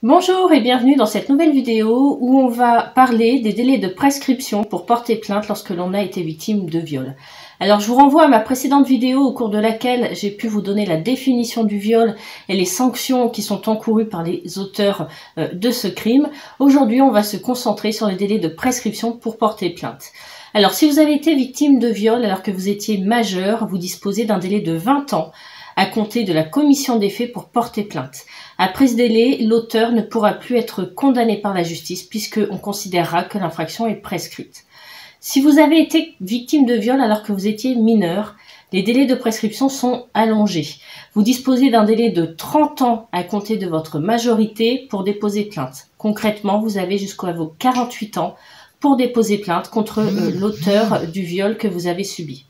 Bonjour et bienvenue dans cette nouvelle vidéo où on va parler des délais de prescription pour porter plainte lorsque l'on a été victime de viol. Alors je vous renvoie à ma précédente vidéo au cours de laquelle j'ai pu vous donner la définition du viol et les sanctions qui sont encourues par les auteurs de ce crime. Aujourd'hui on va se concentrer sur les délais de prescription pour porter plainte. Alors si vous avez été victime de viol alors que vous étiez majeur, vous disposez d'un délai de 20 ans à compter de la commission des faits pour porter plainte. Après ce délai, l'auteur ne pourra plus être condamné par la justice puisqu'on considérera que l'infraction est prescrite. Si vous avez été victime de viol alors que vous étiez mineur, les délais de prescription sont allongés. Vous disposez d'un délai de 30 ans à compter de votre majorité pour déposer plainte. Concrètement, vous avez jusqu'à vos 48 ans pour déposer plainte contre l'auteur du viol que vous avez subi.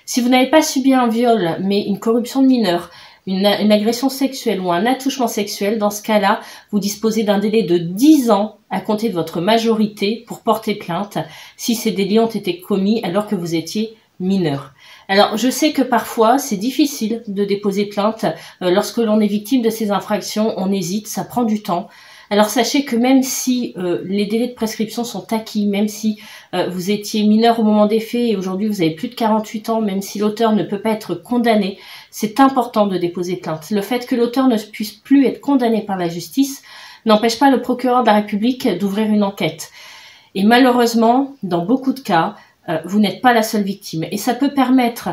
Si vous n'avez pas subi un viol, mais une corruption de mineur, une agression sexuelle ou un attouchement sexuel, dans ce cas-là, vous disposez d'un délai de 10 ans à compter de votre majorité pour porter plainte si ces délits ont été commis alors que vous étiez mineur. Alors, je sais que parfois, c'est difficile de déposer plainte. Lorsque l'on est victime de ces infractions, on hésite, ça prend du temps. Alors sachez que même si les délais de prescription sont acquis, même si vous étiez mineur au moment des faits et aujourd'hui vous avez plus de 48 ans, même si l'auteur ne peut pas être condamné, c'est important de déposer plainte. Le fait que l'auteur ne puisse plus être condamné par la justice n'empêche pas le procureur de la République d'ouvrir une enquête. Et malheureusement, dans beaucoup de cas, vous n'êtes pas la seule victime. Et ça peut permettre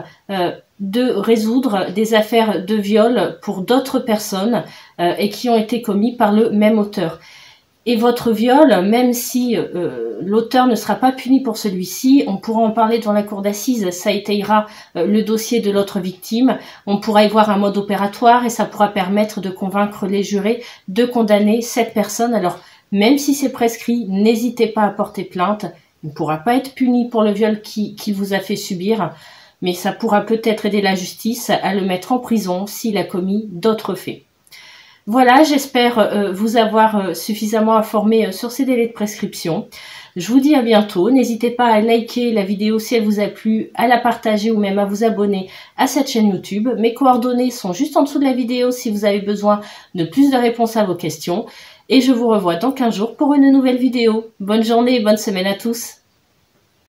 de résoudre des affaires de viol pour d'autres personnes et qui ont été commis par le même auteur. Et votre viol, même si l'auteur ne sera pas puni pour celui-ci, on pourra en parler devant la cour d'assises, ça étayera le dossier de l'autre victime, on pourra y voir un mode opératoire et ça pourra permettre de convaincre les jurés de condamner cette personne. Alors, même si c'est prescrit, n'hésitez pas à porter plainte. Il ne pourra pas être puni pour le viol qu'il vous a fait subir, mais ça pourra peut-être aider la justice à le mettre en prison s'il a commis d'autres faits. Voilà, j'espère vous avoir suffisamment informé sur ces délais de prescription. Je vous dis à bientôt. N'hésitez pas à liker la vidéo si elle vous a plu, à la partager ou même à vous abonner à cette chaîne YouTube. Mes coordonnées sont juste en dessous de la vidéo si vous avez besoin de plus de réponses à vos questions. Et je vous revois dans 15 jours pour une nouvelle vidéo. Bonne journée et bonne semaine à tous.